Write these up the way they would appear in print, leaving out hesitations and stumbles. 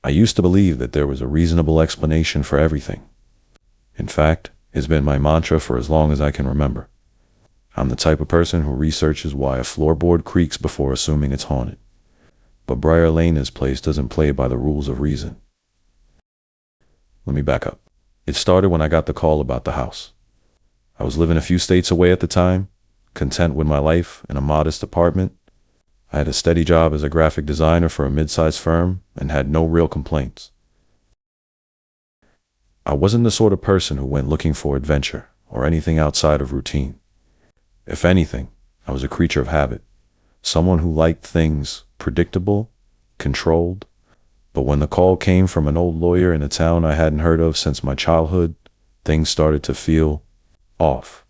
I used to believe that there was a reasonable explanation for everything. In fact, it's been my mantra for as long as I can remember. I'm the type of person who researches why a floorboard creaks before assuming it's haunted. But Briar Lane's place doesn't play by the rules of reason. Let me back up. It started when I got the call about the house. I was living a few states away at the time, content with my life in a modest apartment. I had a steady job as a graphic designer for a mid-sized firm and had no real complaints. I wasn't the sort of person who went looking for adventure or anything outside of routine. If anything, I was a creature of habit, someone who liked things predictable, controlled. But when the call came from an old lawyer in a town I hadn't heard of since my childhood, things started to feel off.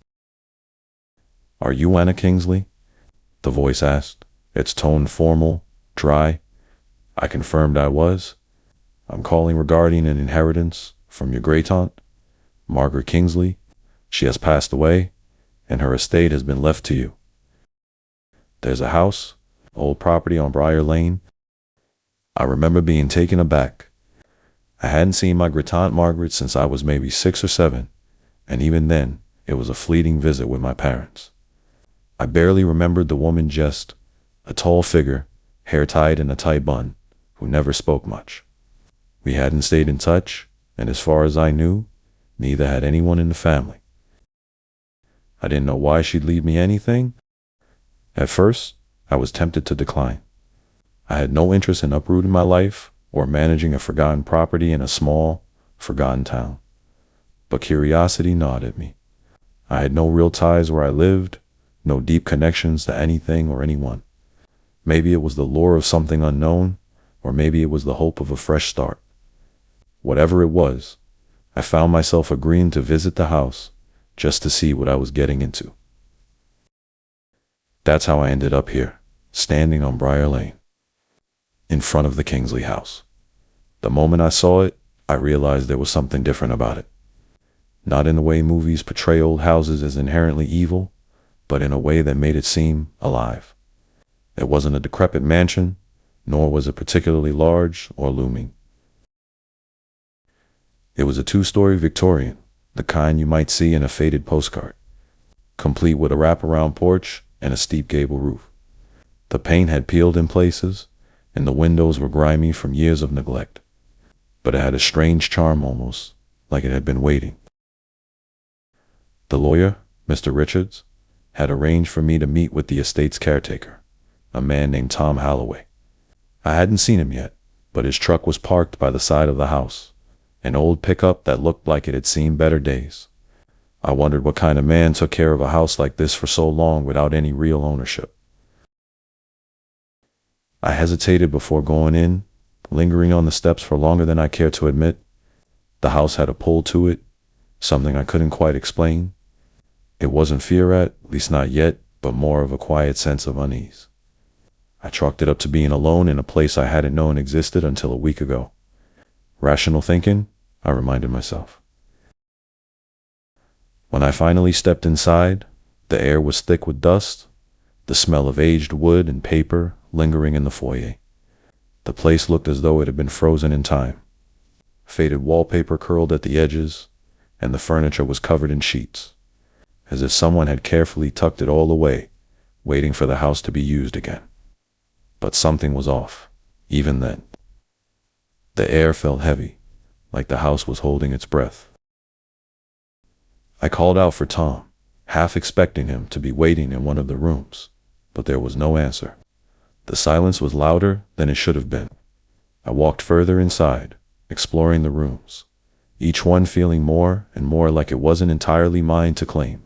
"Are you Anna Kingsley?" the voice asked, its tone formal, dry. I confirmed I was. "I'm calling regarding an inheritance from your great-aunt, Margaret Kingsley. She has passed away, and her estate has been left to you. There's a house, old property on Briar Lane." I remember being taken aback. I hadn't seen my great-aunt Margaret since I was maybe 6 or 7, and even then, it was a fleeting visit with my parents. I barely remembered the woman, just a tall figure, hair tied in a tight bun, who never spoke much. We hadn't stayed in touch, and as far as I knew, neither had anyone in the family. I didn't know why she'd leave me anything. At first, I was tempted to decline. I had no interest in uprooting my life or managing a forgotten property in a small, forgotten town. But curiosity gnawed at me. I had no real ties where I lived, no deep connections to anything or anyone. Maybe it was the lure of something unknown, or maybe it was the hope of a fresh start. Whatever it was, I found myself agreeing to visit the house just to see what I was getting into. That's how I ended up here, standing on Briar Lane, in front of the Kingsley house. The moment I saw it, I realized there was something different about it. Not in the way movies portray old houses as inherently evil, but in a way that made it seem alive. It wasn't a decrepit mansion, nor was it particularly large or looming. It was a 2-story Victorian, the kind you might see in a faded postcard, complete with a wraparound porch and a steep gable roof. The paint had peeled in places, and the windows were grimy from years of neglect, but it had a strange charm, almost like it had been waiting. The lawyer, Mr. Richards, had arranged for me to meet with the estate's caretaker, a man named Tom Holloway. I hadn't seen him yet, but his truck was parked by the side of the house, an old pickup that looked like it had seen better days. I wondered what kind of man took care of a house like this for so long without any real ownership. I hesitated before going in, lingering on the steps for longer than I cared to admit. The house had a pull to it, something I couldn't quite explain. It wasn't fear at least not yet, but more of a quiet sense of unease. I chalked it up to being alone in a place I hadn't known existed until a week ago. Rational thinking, I reminded myself. When I finally stepped inside, the air was thick with dust, the smell of aged wood and paper lingering in the foyer. The place looked as though it had been frozen in time. Faded wallpaper curled at the edges, and the furniture was covered in sheets, as if someone had carefully tucked it all away, waiting for the house to be used again. But something was off, even then. The air felt heavy, like the house was holding its breath. I called out for Tom, half expecting him to be waiting in one of the rooms, but there was no answer. The silence was louder than it should have been. I walked further inside, exploring the rooms, each one feeling more and more like it wasn't entirely mine to claim.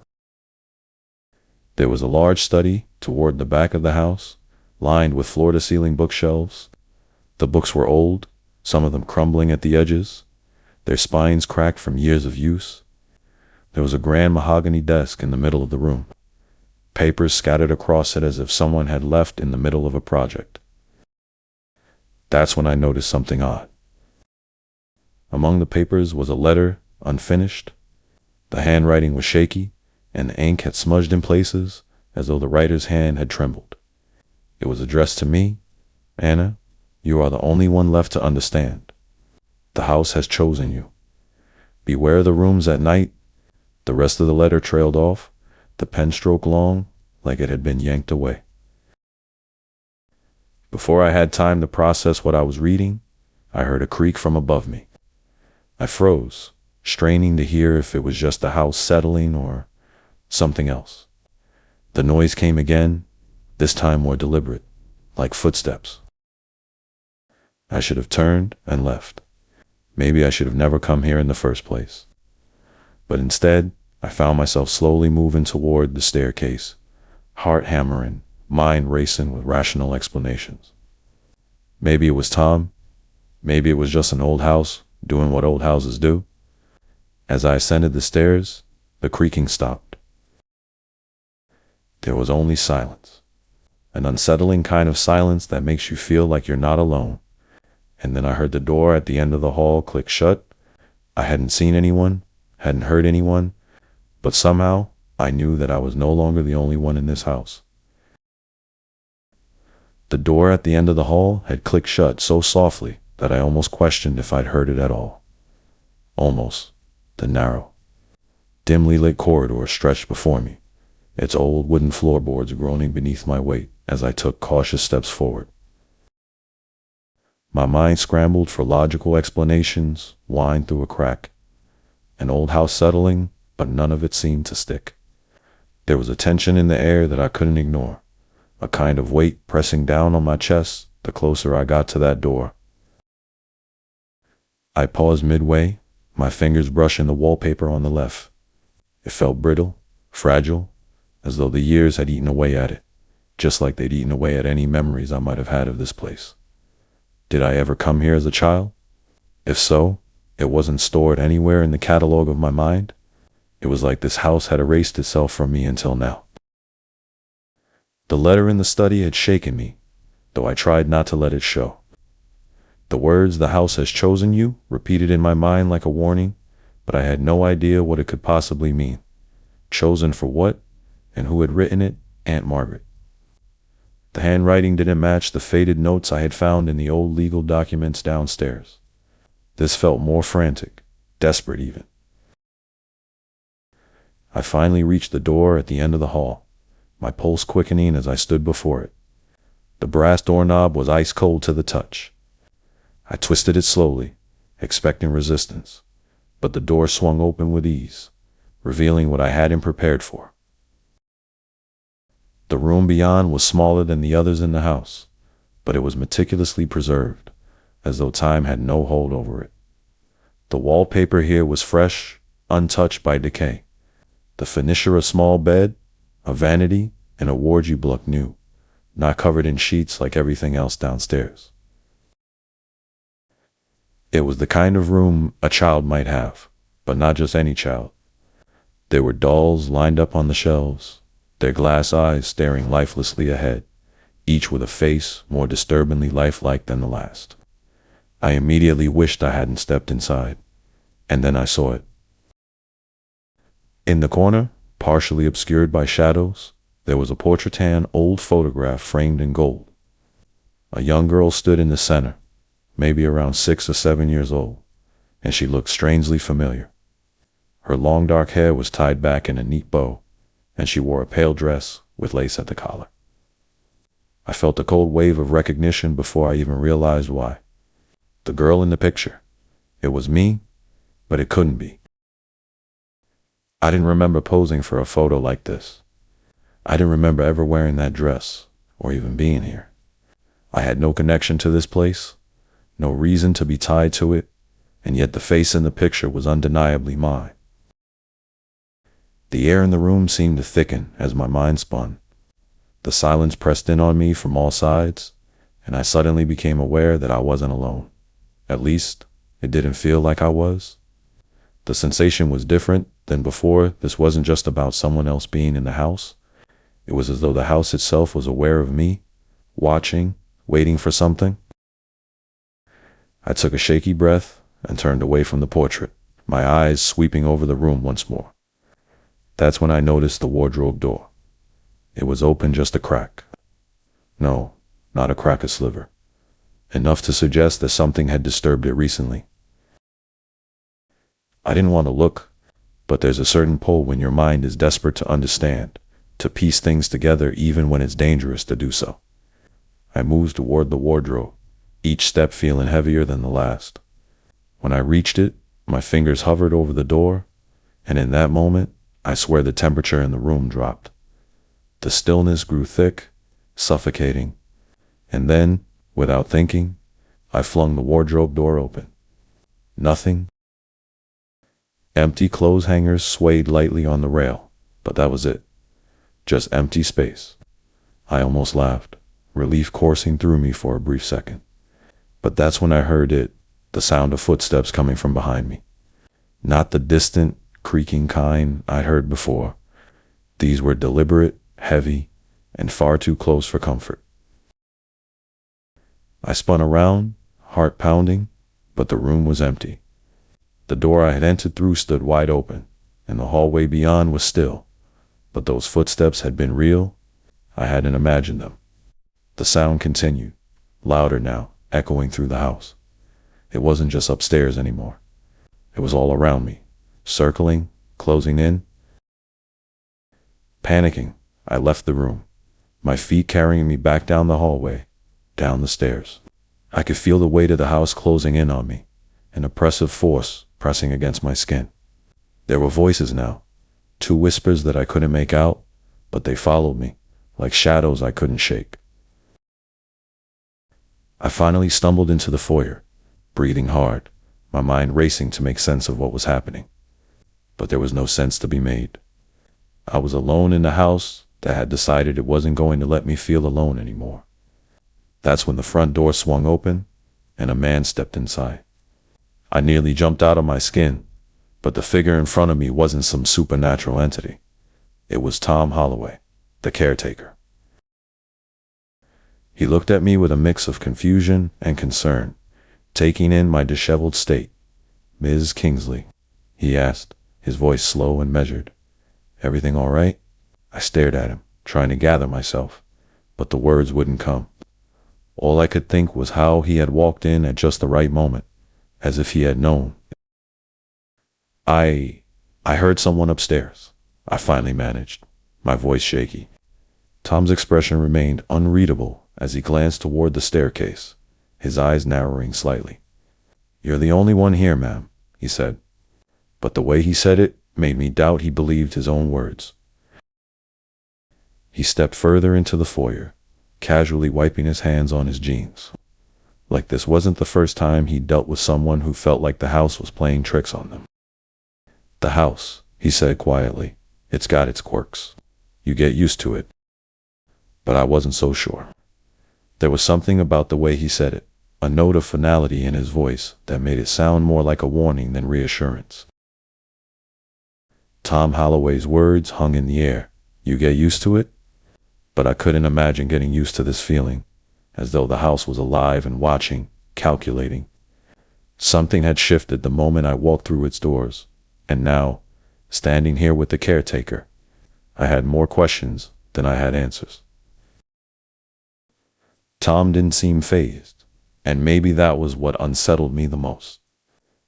There was a large study toward the back of the house, lined with floor-to-ceiling bookshelves. The books were old, some of them crumbling at the edges, their spines cracked from years of use. There was a grand mahogany desk in the middle of the room, papers scattered across it as if someone had left in the middle of a project. That's when I noticed something odd. Among the papers was a letter, unfinished. The handwriting was shaky, and the ink had smudged in places, as though the writer's hand had trembled. It was addressed to me. "Anna, you are the only one left to understand. The house has chosen you. Beware the rooms at night. The rest of the letter trailed off, the pen stroke long, like it had been yanked away. Before I had time to process what I was reading, I heard a creak from above me. I froze, straining to hear if it was just the house settling or something else. The noise came again, this time more deliberate, like footsteps. I should have turned and left. Maybe I should have never come here in the first place. But instead, I found myself slowly moving toward the staircase, heart hammering, mind racing with rational explanations. Maybe it was Tom. Maybe it was just an old house doing what old houses do. As I ascended the stairs, the creaking stopped. There was only silence, an unsettling kind of silence that makes you feel like you're not alone. And then I heard the door at the end of the hall click shut. I hadn't seen anyone, hadn't heard anyone, but somehow I knew that I was no longer the only one in this house. The door at the end of the hall had clicked shut so softly that I almost questioned if I'd heard it at all. Almost. The narrow, dimly lit corridor stretched before me, its old wooden floorboards groaning beneath my weight as I took cautious steps forward. My mind scrambled for logical explanations, whined through a crack. An old house settling, but none of it seemed to stick. There was a tension in the air that I couldn't ignore, a kind of weight pressing down on my chest the closer I got to that door. I paused midway, my fingers brushing the wallpaper on the left. It felt brittle, fragile, as though the years had eaten away at it, just like they'd eaten away at any memories I might have had of this place. Did I ever come here as a child? If so, it wasn't stored anywhere in the catalog of my mind. It was like this house had erased itself from me until now. The letter in the study had shaken me, though I tried not to let it show. The words "the house has chosen you" repeated in my mind like a warning, but I had no idea what it could possibly mean. Chosen for what? And who had written it? Aunt Margaret. The handwriting didn't match the faded notes I had found in the old legal documents downstairs. This felt more frantic, desperate even. I finally reached the door at the end of the hall, my pulse quickening as I stood before it. The brass doorknob was ice cold to the touch. I twisted it slowly, expecting resistance, but the door swung open with ease, revealing what I hadn't prepared for. The room beyond was smaller than the others in the house, but it was meticulously preserved, as though time had no hold over it. The wallpaper here was fresh, untouched by decay. The furniture a small bed, a vanity, and a wardrobe looked new, not covered in sheets like everything else downstairs. It was the kind of room a child might have, but not just any child. There were dolls lined up on the shelves, their glass eyes staring lifelessly ahead, each with a face more disturbingly lifelike than the last. I immediately wished I hadn't stepped inside, and then I saw it. In the corner, partially obscured by shadows, there was a portrait-hand old photograph framed in gold. A young girl stood in the center, maybe around 6 or 7 years old, and she looked strangely familiar. Her long dark hair was tied back in a neat bow, and she wore a pale dress with lace at the collar. I felt a cold wave of recognition before I even realized why. The girl in the picture. It was me, but it couldn't be. I didn't remember posing for a photo like this. I didn't remember ever wearing that dress, or even being here. I had no connection to this place, no reason to be tied to it, and yet the face in the picture was undeniably mine. The air in the room seemed to thicken as my mind spun. The silence pressed in on me from all sides, and I suddenly became aware that I wasn't alone. At least, it didn't feel like I was. The sensation was different than before. This wasn't just about someone else being in the house. It was as though the house itself was aware of me, watching, waiting for something. I took a shaky breath and turned away from the portrait, my eyes sweeping over the room once more. That's when I noticed the wardrobe door. It was open just a crack. No, not a crack, a sliver. Enough to suggest that something had disturbed it recently. I didn't want to look, but there's a certain pull when your mind is desperate to understand, to piece things together even when it's dangerous to do so. I moved toward the wardrobe, each step feeling heavier than the last. When I reached it, my fingers hovered over the door, and in that moment, I swear the temperature in the room dropped. The stillness grew thick, suffocating, and then, without thinking, I flung the wardrobe door open. Nothing. Empty clothes hangers swayed lightly on the rail, but that was it. Just empty space. I almost laughed, relief coursing through me for a brief second. But that's when I heard it, the sound of footsteps coming from behind me. Not the distant, creaking kind I'd heard before. These were deliberate, heavy, and far too close for comfort. I spun around, heart pounding, but the room was empty. The door I had entered through stood wide open, and the hallway beyond was still. But those footsteps had been real. I hadn't imagined them. The sound continued, louder now, echoing through the house. It wasn't just upstairs anymore. It was all around me, circling, closing in. Panicking, I left the room, my feet carrying me back down the hallway, down the stairs. I could feel the weight of the house closing in on me, an oppressive force pressing against my skin. There were voices now, two whispers that I couldn't make out, but they followed me, like shadows I couldn't shake. I finally stumbled into the foyer, breathing hard, my mind racing to make sense of what was happening. But there was no sense to be made. I was alone in the house that had decided it wasn't going to let me feel alone anymore. That's when the front door swung open, and a man stepped inside. I nearly jumped out of my skin, but the figure in front of me wasn't some supernatural entity. It was Tom Holloway, the caretaker. He looked at me with a mix of confusion and concern, taking in my disheveled state. "Ms. Kingsley," he asked, his voice slow and measured. "Everything all right?" I stared at him, trying to gather myself, but the words wouldn't come. All I could think was how he had walked in at just the right moment, as if he had known. I heard someone upstairs," I finally managed, my voice shaky. Tom's expression remained unreadable as he glanced toward the staircase, his eyes narrowing slightly. "You're the only one here, ma'am," he said. But the way he said it made me doubt he believed his own words. He stepped further into the foyer, casually wiping his hands on his jeans. Like this wasn't the first time he'd dealt with someone who felt like the house was playing tricks on them. "The house," he said quietly, "it's got its quirks. You get used to it." But I wasn't so sure. There was something about the way he said it, a note of finality in his voice that made it sound more like a warning than reassurance. Tom Holloway's words hung in the air. You get used to it? But I couldn't imagine getting used to this feeling, as though the house was alive and watching, calculating. Something had shifted the moment I walked through its doors, and now, standing here with the caretaker, I had more questions than I had answers. Tom didn't seem fazed, and maybe that was what unsettled me the most.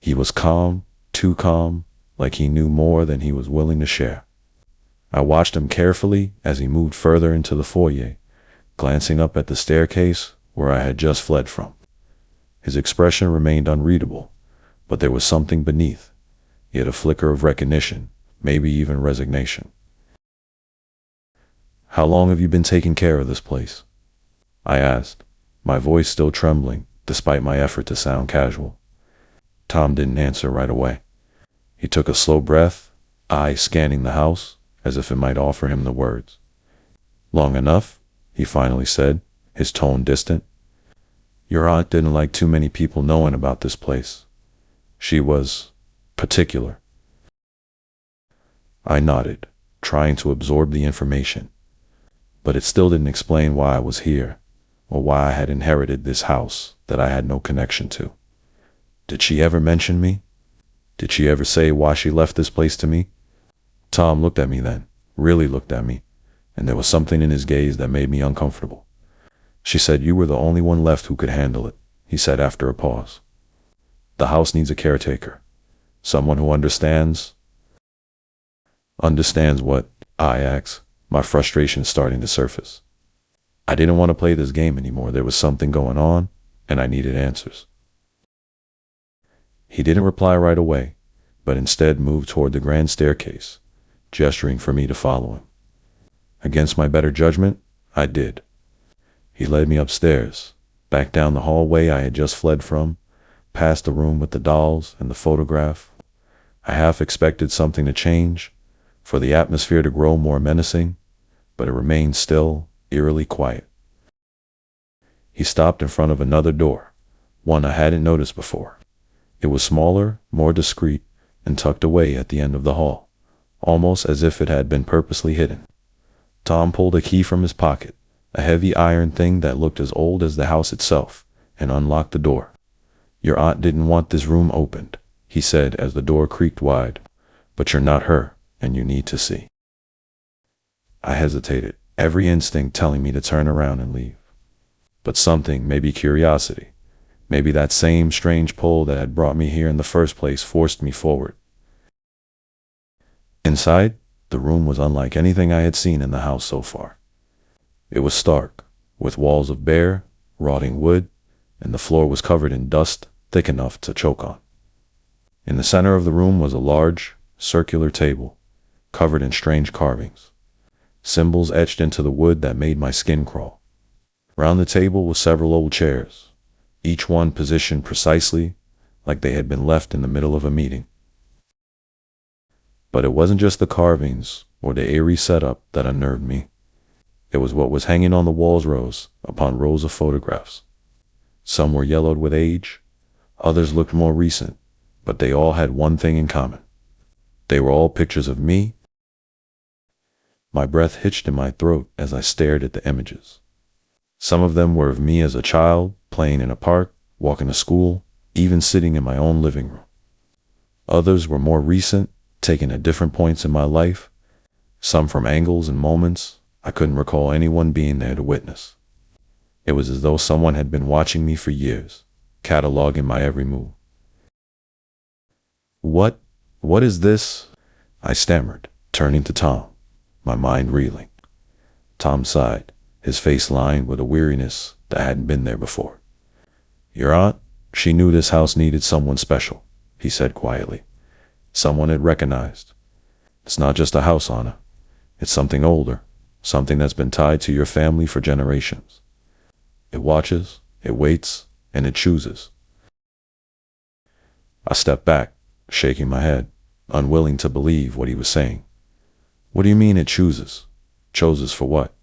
He was calm, too calm, like he knew more than he was willing to share. I watched him carefully as he moved further into the foyer, glancing up at the staircase where I had just fled from. His expression remained unreadable, but there was something beneath, yet a flicker of recognition, maybe even resignation. "How long have you been taking care of this place?" I asked, my voice still trembling despite my effort to sound casual. Tom didn't answer right away. He took a slow breath, eyes scanning the house, as if it might offer him the words. "Long enough," he finally said, his tone distant. "Your aunt didn't like too many people knowing about this place. She was particular." I nodded, trying to absorb the information, but it still didn't explain why I was here, or why I had inherited this house that I had no connection to. Did she ever mention me? Did she ever say why she left this place to me? Tom looked at me then, really looked at me, and there was something in his gaze that made me uncomfortable. "She said you were the only one left who could handle it," he said after a pause. "The house needs a caretaker. Someone who understands. Understands what? I asked, my frustration starting to surface. I didn't want to play this game anymore. There was something going on, and I needed answers. He didn't reply right away, but instead moved toward the grand staircase, gesturing for me to follow him. Against my better judgment, I did. He led me upstairs, back down the hallway I had just fled from, past the room with the dolls and the photograph. I half expected something to change, for the atmosphere to grow more menacing, but it remained still, eerily quiet. He stopped in front of another door, one I hadn't noticed before. It was smaller, more discreet, and tucked away at the end of the hall, almost as if it had been purposely hidden. Tom pulled a key from his pocket, a heavy iron thing that looked as old as the house itself, and unlocked the door. "Your aunt didn't want this room opened," he said as the door creaked wide, "but you're not her, and you need to see." I hesitated, every instinct telling me to turn around and leave. But something, maybe curiosity, maybe that same strange pull that had brought me here in the first place, forced me forward. Inside, the room was unlike anything I had seen in the house so far. It was stark, with walls of bare, rotting wood, and the floor was covered in dust thick enough to choke on. In the center of the room was a large, circular table, covered in strange carvings, symbols etched into the wood that made my skin crawl. Round the table were several old chairs, each one positioned precisely, like they had been left in the middle of a meeting. But it wasn't just the carvings or the eerie setup that unnerved me. It was what was hanging on the walls, rows upon rows of photographs. Some were yellowed with age, others looked more recent, but they all had one thing in common. They were all pictures of me. My breath hitched in my throat as I stared at the images. Some of them were of me as a child, playing in a park, walking to school, even sitting in my own living room. Others were more recent, taken at different points in my life, some from angles and moments I couldn't recall anyone being there to witness. It was as though someone had been watching me for years, cataloging my every move. What is this?" I stammered, turning to Tom, my mind reeling. Tom sighed, his face lined with a weariness that hadn't been there before. "Your aunt, she knew this house needed someone special," he said quietly. "Someone it recognized. It's not just a house, Anna. It's something older, something that's been tied to your family for generations. It watches, it waits, and it chooses." I stepped back, shaking my head, unwilling to believe what he was saying. "What do you mean it chooses? Chooses for what?"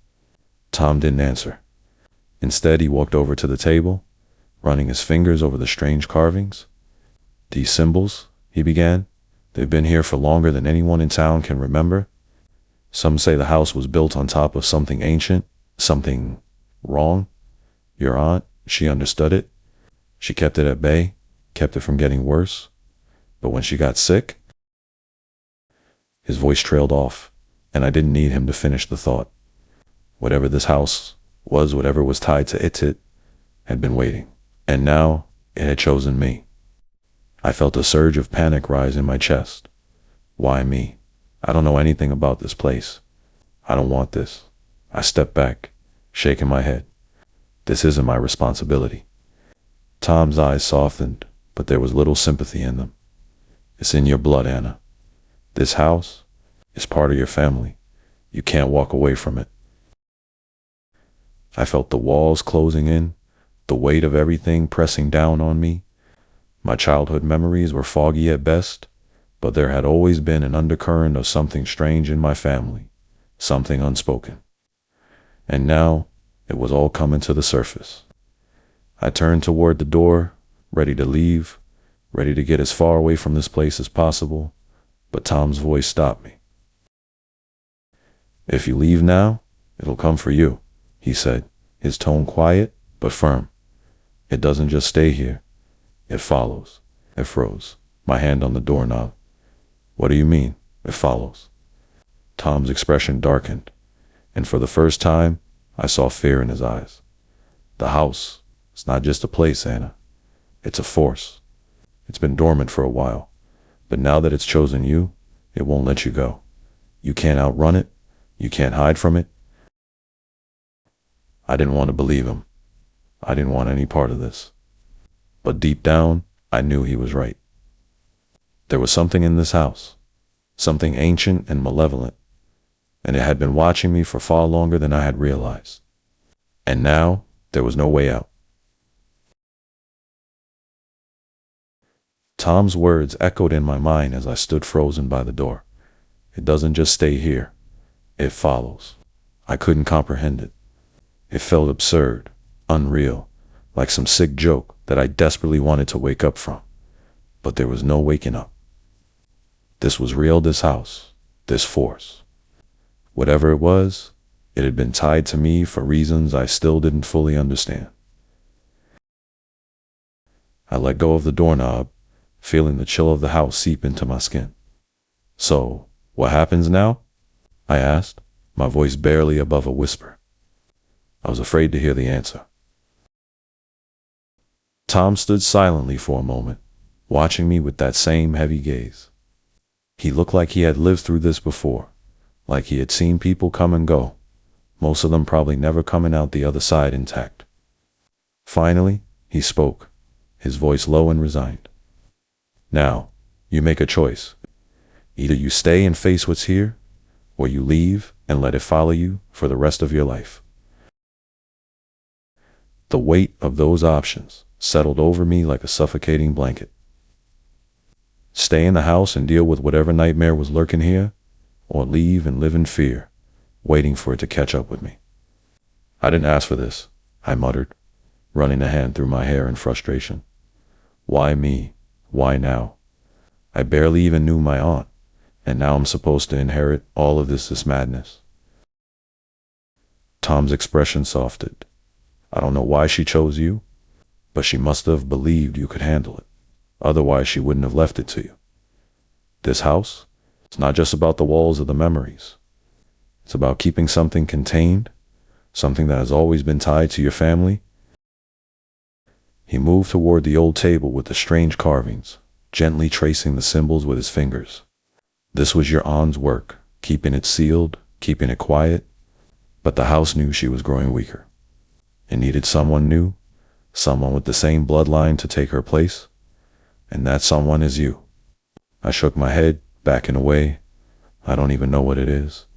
Tom didn't answer. Instead, he walked over to the table, running his fingers over the strange carvings. "These symbols," he began, "they've been here for longer than anyone in town can remember. Some say the house was built on top of something ancient, something wrong. Your aunt, she understood it. She kept it at bay, kept it from getting worse. But when she got sick..." His voice trailed off, and I didn't need him to finish the thought. Whatever this house was, whatever was tied to it, had been waiting. And now it had chosen me. I felt a surge of panic rise in my chest. Why me? I don't know anything about this place. I don't want this. I stepped back, shaking my head. This isn't my responsibility. Tom's eyes softened, but there was little sympathy in them. "It's in your blood, Anna. This house is part of your family. You can't walk away from it." I felt the walls closing in, the weight of everything pressing down on me. My childhood memories were foggy at best, but there had always been an undercurrent of something strange in my family, something unspoken. And now it was all coming to the surface. I turned toward the door, ready to leave, ready to get as far away from this place as possible, but Tom's voice stopped me. "If you leave now, it'll come for you," he said, his tone quiet but firm. "It doesn't just stay here. It follows." I froze, my hand on the doorknob. "What do you mean, it follows?" Tom's expression darkened, and for the first time, I saw fear in his eyes. "The house, it's not just a place, Anna. It's a force. It's been dormant for a while, But now that it's chosen you, it won't let you go. You can't outrun it. You can't hide from it. I didn't want to believe him. I didn't want any part of this. But deep down, I knew he was right. There was something in this house, something ancient and malevolent, and it had been watching me for far longer than I had realized. And now, there was no way out. Tom's words echoed in my mind as I stood frozen by the door. It doesn't just stay here. It follows. I couldn't comprehend it. It felt absurd, unreal, like some sick joke that I desperately wanted to wake up from. But there was no waking up. This was real, this house, this force. Whatever it was, it had been tied to me for reasons I still didn't fully understand. I let go of the doorknob, feeling the chill of the house seep into my skin. So, what happens now? I asked, my voice barely above a whisper. I was afraid to hear the answer. Tom stood silently for a moment, watching me with that same heavy gaze. He looked like he had lived through this before, like he had seen people come and go, most of them probably never coming out the other side intact. Finally, he spoke, his voice low and resigned. Now, you make a choice. Either you stay and face what's here, or you leave and let it follow you for the rest of your life. The weight of those options settled over me like a suffocating blanket. Stay in the house and deal with whatever nightmare was lurking here, or leave and live in fear, waiting for it to catch up with me. I didn't ask for this, I muttered, running a hand through my hair in frustration. Why me? Why now? I barely even knew my aunt, and now I'm supposed to inherit all of this madness. Tom's expression softened. I don't know why she chose you, but she must have believed you could handle it. Otherwise, she wouldn't have left it to you. This house, it's not just about the walls of the memories. It's about keeping something contained, something that has always been tied to your family. He moved toward the old table with the strange carvings, gently tracing the symbols with his fingers. This was your aunt's work, keeping it sealed, keeping it quiet, but the house knew she was growing weaker. It needed someone new, someone with the same bloodline to take her place, and that someone is you. I shook my head, backing away. I don't even know what it is.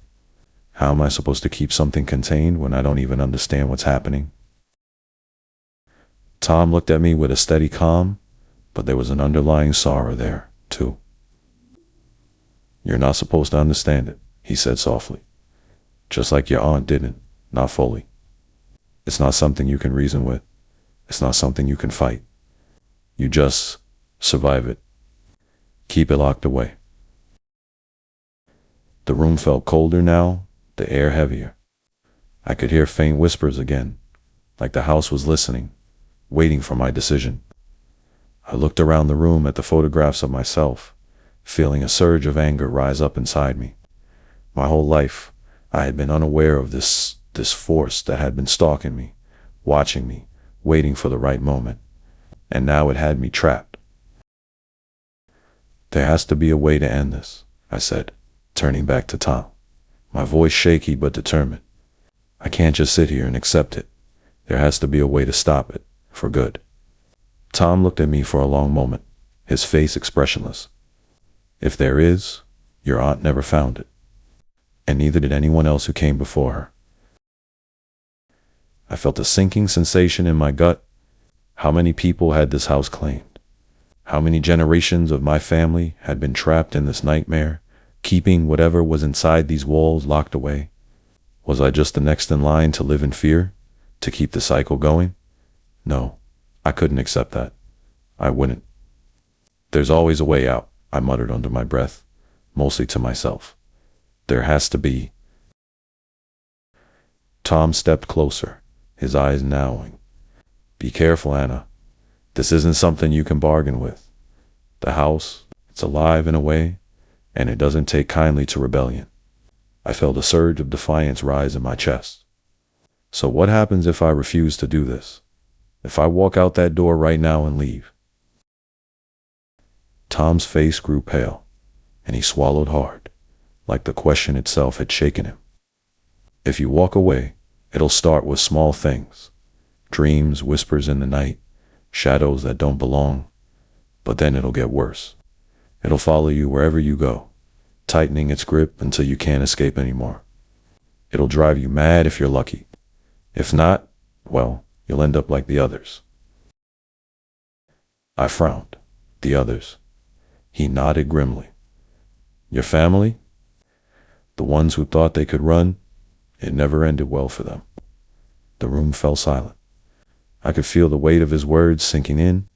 How am I supposed to keep something contained when I don't even understand what's happening? Tom looked at me with a steady calm, but there was an underlying sorrow there, too. You're not supposed to understand it, he said softly. Just like your aunt didn't, not fully. It's not something you can reason with. It's not something you can fight. You just survive it. Keep it locked away. The room felt colder now, the air heavier. I could hear faint whispers again, like the house was listening, waiting for my decision. I looked around the room at the photographs of myself, feeling a surge of anger rise up inside me. My whole life, I had been unaware of this force that had been stalking me, watching me, waiting for the right moment. And now it had me trapped. There has to be a way to end this, I said, turning back to Tom, my voice shaky but determined. I can't just sit here and accept it. There has to be a way to stop it, for good. Tom looked at me for a long moment, his face expressionless. If there is, your aunt never found it. And neither did anyone else who came before her. I felt a sinking sensation in my gut. How many people had this house claimed? How many generations of my family had been trapped in this nightmare, keeping whatever was inside these walls locked away? Was I just the next in line to live in fear, to keep the cycle going? No, I couldn't accept that. I wouldn't. There's always a way out, I muttered under my breath, mostly to myself. There has to be. Tom stepped closer, his eyes narrowing. Be careful, Anna. This isn't something you can bargain with. The house, it's alive in a way, and it doesn't take kindly to rebellion. I felt a surge of defiance rise in my chest. So what happens if I refuse to do this? If I walk out that door right now and leave? Tom's face grew pale, and he swallowed hard, like the question itself had shaken him. If you walk away, it'll start with small things. Dreams, whispers in the night, shadows that don't belong. But then it'll get worse. It'll follow you wherever you go, tightening its grip until you can't escape anymore. It'll drive you mad if you're lucky. If not, well, you'll end up like the others. I frowned. The others. He nodded grimly. Your family? The ones who thought they could run? It never ended well for them. The room fell silent. I could feel the weight of his words sinking in.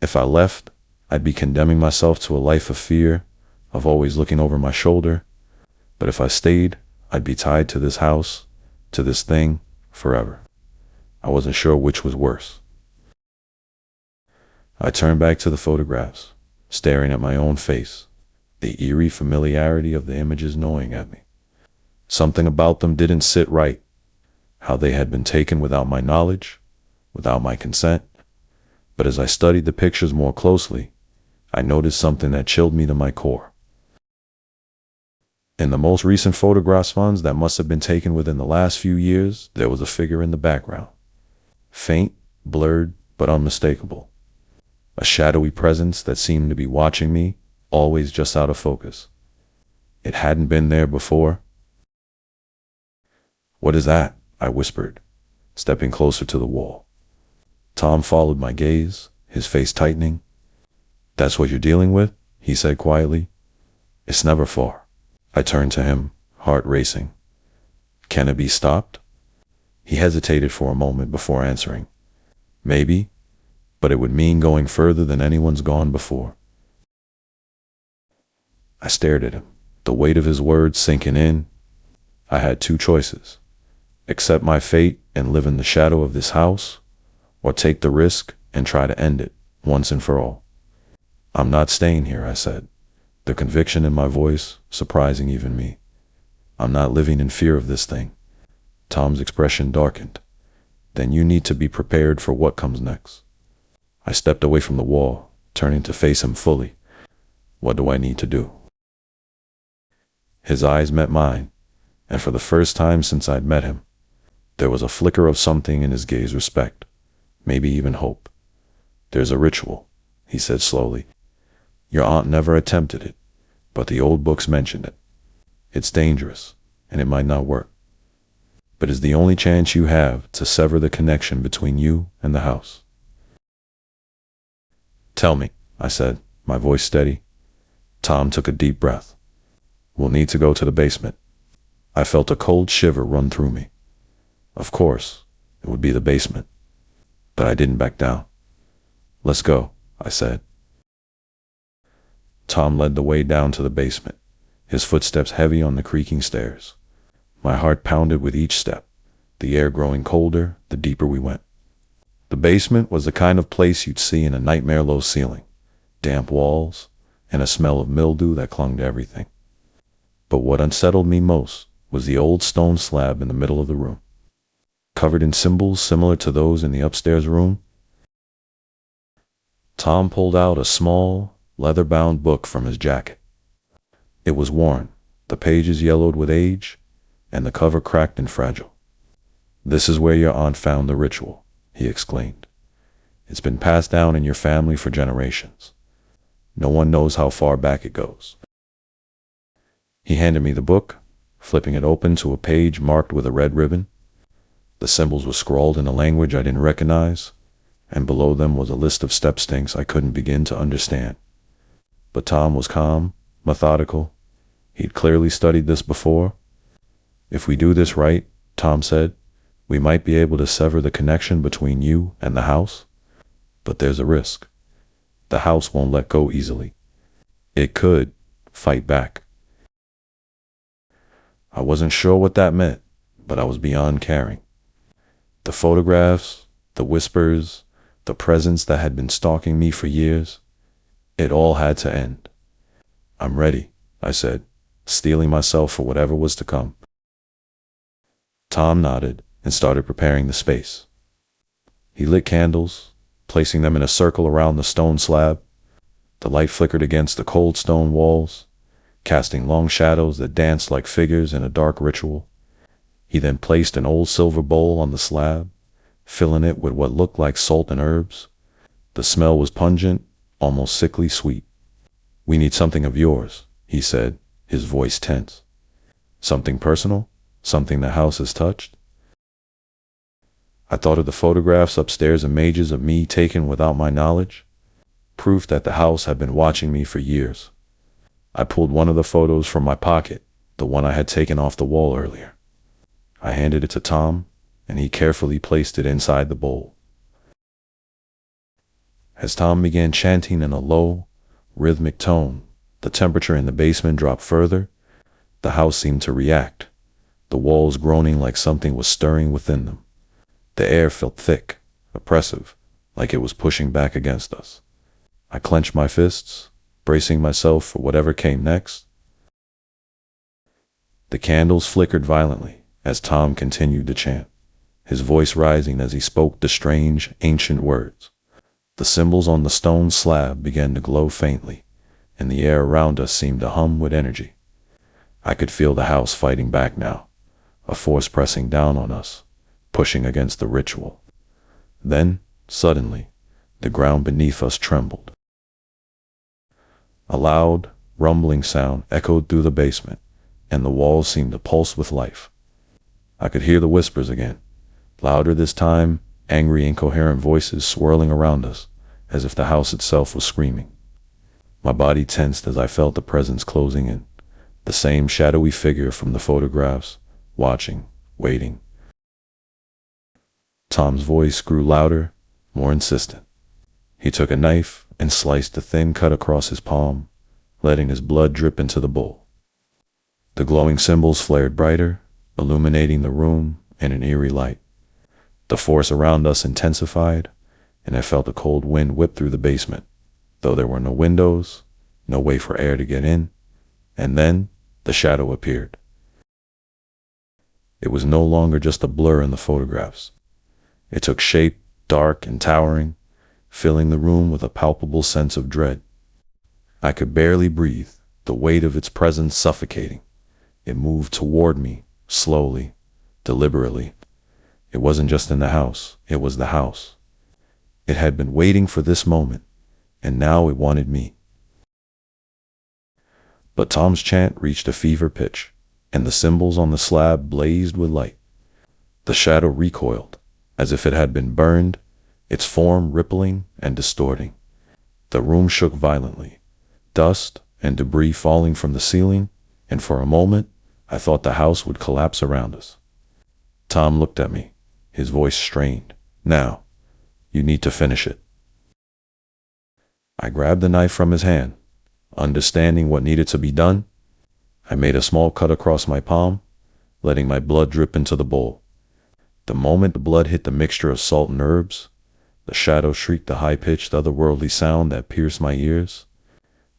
If I left, I'd be condemning myself to a life of fear, of always looking over my shoulder. But if I stayed, I'd be tied to this house, to this thing, forever. I wasn't sure which was worse. I turned back to the photographs, staring at my own face, the eerie familiarity of the images gnawing at me. Something about them didn't sit right, how they had been taken without my knowledge, without my consent. But as I studied the pictures more closely, I noticed something that chilled me to my core. In the most recent photographs ones that must have been taken within the last few years, there was a figure in the background. Faint, blurred, but unmistakable. A shadowy presence that seemed to be watching me, always just out of focus. It hadn't been there before. What is that? I whispered, stepping closer to the wall. Tom followed my gaze, his face tightening. That's what you're dealing with? He said quietly. It's never far. I turned to him, heart racing. Can it be stopped? He hesitated for a moment before answering. Maybe, but it would mean going further than anyone's gone before. I stared at him, the weight of his words sinking in. I had two choices. Accept my fate and live in the shadow of this house, or take the risk and try to end it, once and for all. I'm not staying here, I said, the conviction in my voice surprising even me. I'm not living in fear of this thing. Tom's expression darkened. Then you need to be prepared for what comes next. I stepped away from the wall, turning to face him fully. What do I need to do? His eyes met mine, and for the first time since I'd met him, there was a flicker of something in his gaze, respect, maybe even hope. There's a ritual, he said slowly. Your aunt never attempted it, but the old books mention it. It's dangerous, and it might not work. But it's the only chance you have to sever the connection between you and the house. Tell me, I said, my voice steady. Tom took a deep breath. We'll need to go to the basement. I felt a cold shiver run through me. Of course, it would be the basement. But I didn't back down. Let's go, I said. Tom led the way down to the basement, his footsteps heavy on the creaking stairs. My heart pounded with each step, the air growing colder the deeper we went. The basement was the kind of place you'd see in a nightmare-low ceiling, damp walls, and a smell of mildew that clung to everything. But what unsettled me most was the old stone slab in the middle of the room, covered in symbols similar to those in the upstairs room. Tom pulled out a small, leather-bound book from his jacket. It was worn, the pages yellowed with age, and the cover cracked and fragile. This is where your aunt found the ritual, he exclaimed. It's been passed down in your family for generations. No one knows how far back it goes. He handed me the book, flipping it open to a page marked with a red ribbon. The symbols were scrawled in a language I didn't recognize, and below them was a list of step stinks I couldn't begin to understand. But Tom was calm, methodical. He'd clearly studied this before. If we do this right, Tom said, we might be able to sever the connection between you and the house. But there's a risk. The house won't let go easily. It could fight back. I wasn't sure what that meant, but I was beyond caring. The photographs, the whispers, the presence that had been stalking me for years, it all had to end. I'm ready, I said, steeling myself for whatever was to come. Tom nodded and started preparing the space. He lit candles, placing them in a circle around the stone slab. The light flickered against the cold stone walls, casting long shadows that danced like figures in a dark ritual. He then placed an old silver bowl on the slab, filling it with what looked like salt and herbs. The smell was pungent, almost sickly sweet. "We need something of yours," he said, his voice tense. "Something personal? Something the house has touched?" I thought of the photographs upstairs, images of me taken without my knowledge, proof that the house had been watching me for years. I pulled one of the photos from my pocket, the one I had taken off the wall earlier. I handed it to Tom, and he carefully placed it inside the bowl. As Tom began chanting in a low, rhythmic tone, the temperature in the basement dropped further. The house seemed to react, the walls groaning like something was stirring within them. The air felt thick, oppressive, like it was pushing back against us. I clenched my fists, bracing myself for whatever came next. The candles flickered violently as Tom continued to chant, his voice rising as he spoke the strange, ancient words. The symbols on the stone slab began to glow faintly, and the air around us seemed to hum with energy. I could feel the house fighting back now, a force pressing down on us, pushing against the ritual. Then, suddenly, the ground beneath us trembled. A loud, rumbling sound echoed through the basement, and the walls seemed to pulse with life. I could hear the whispers again, louder this time, angry, incoherent voices swirling around us, as if the house itself was screaming. My body tensed as I felt the presence closing in, the same shadowy figure from the photographs, watching, waiting. Tom's voice grew louder, more insistent. He took a knife and sliced a thin cut across his palm, letting his blood drip into the bowl. The glowing symbols flared brighter, illuminating the room in an eerie light. The force around us intensified, and I felt a cold wind whip through the basement, though there were no windows, no way for air to get in. And then the shadow appeared. It was no longer just a blur in the photographs. It took shape, dark and towering, filling the room with a palpable sense of dread. I could barely breathe, the weight of its presence suffocating. It moved toward me, slowly, deliberately. It wasn't just in the house, it was the house. It had been waiting for this moment, and now it wanted me. But Tom's chant reached a fever pitch, and the symbols on the slab blazed with light. The shadow recoiled, as if it had been burned, its form rippling and distorting. The room shook violently, dust and debris falling from the ceiling, and for a moment, I thought the house would collapse around us. Tom looked at me, his voice strained. "Now, you need to finish it." I grabbed the knife from his hand. Understanding what needed to be done, I made a small cut across my palm, letting my blood drip into the bowl. The moment the blood hit the mixture of salt and herbs, the shadow shrieked a high-pitched, otherworldly sound that pierced my ears.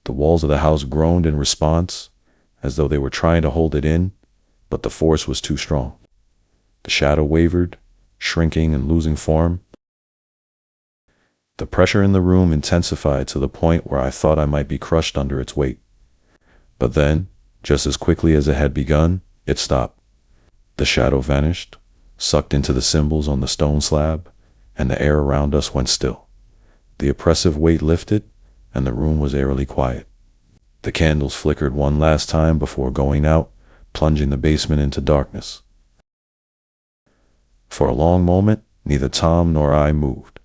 The walls of the house groaned in response, as though they were trying to hold it in, but the force was too strong. The shadow wavered, shrinking and losing form. The pressure in the room intensified to the point where I thought I might be crushed under its weight. But then, just as quickly as it had begun, it stopped. The shadow vanished, sucked into the symbols on the stone slab, and the air around us went still. The oppressive weight lifted, and the room was eerily quiet. The candles flickered one last time before going out, plunging the basement into darkness. For a long moment, neither Tom nor I moved.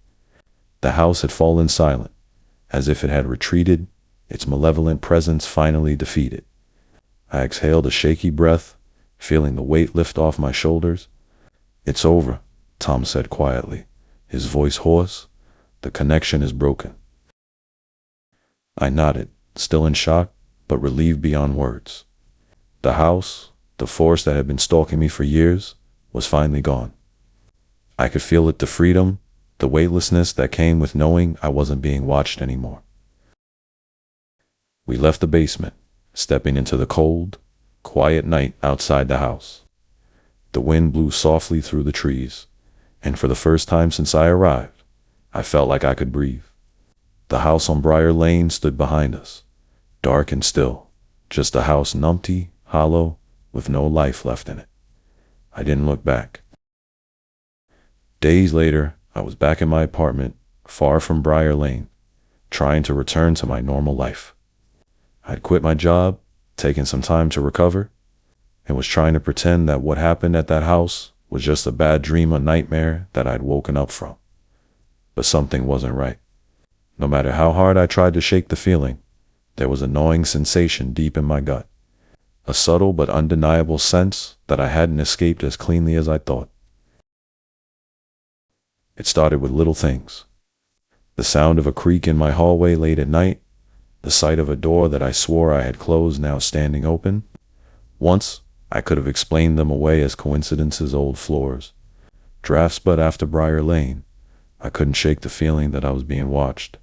The house had fallen silent, as if it had retreated, its malevolent presence finally defeated. I exhaled a shaky breath, feeling the weight lift off my shoulders. "It's over," Tom said quietly, his voice hoarse. "The connection is broken." I nodded, still in shock, but relieved beyond words. The house, the force that had been stalking me for years, was finally gone. I could feel it, the freedom, the weightlessness that came with knowing I wasn't being watched anymore. We left the basement, stepping into the cold, quiet night outside the house. The wind blew softly through the trees, and for the first time since I arrived, I felt like I could breathe. The house on Briar Lane stood behind us, dark and still, just a house numpty, hollow, with no life left in it. I didn't look back. Days later, I was back in my apartment, far from Briar Lane, trying to return to my normal life. I'd quit my job, taken some time to recover, and was trying to pretend that what happened at that house was just a bad dream or nightmare that I'd woken up from. But something wasn't right. No matter how hard I tried to shake the feeling, there was a gnawing sensation deep in my gut. A subtle but undeniable sense that I hadn't escaped as cleanly as I thought. It started with little things. The sound of a creak in my hallway late at night, the sight of a door that I swore I had closed now standing open. Once, I could have explained them away as coincidences, old floors, drafts, but after Briar Lane, I couldn't shake the feeling that I was being watched.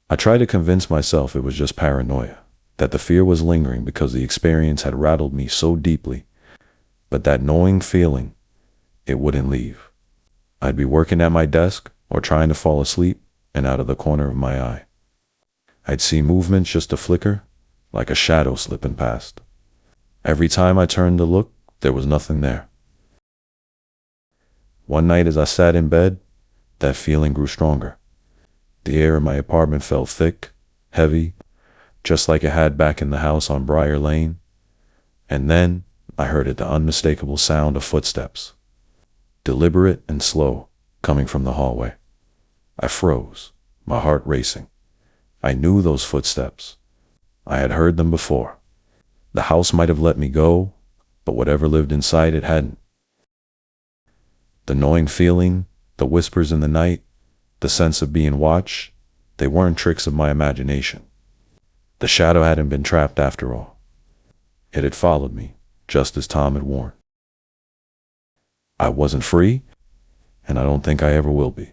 I tried to convince myself it was just paranoia, that the fear was lingering because the experience had rattled me so deeply, but that gnawing feeling, it wouldn't leave. I'd be working at my desk or trying to fall asleep, and out of the corner of my eye, I'd see movements just a flicker, like a shadow slipping past. Every time I turned to look, there was nothing there. One night as I sat in bed, that feeling grew stronger. The air in my apartment felt thick, heavy, just like it had back in the house on Briar Lane. And then I heard it, the unmistakable sound of footsteps, deliberate and slow, coming from the hallway. I froze, my heart racing. I knew those footsteps. I had heard them before. The house might have let me go, but whatever lived inside it hadn't. The gnawing feeling, the whispers in the night, the sense of being watched, they weren't tricks of my imagination. The shadow hadn't been trapped after all. It had followed me, just as Tom had warned. I wasn't free, and I don't think I ever will be.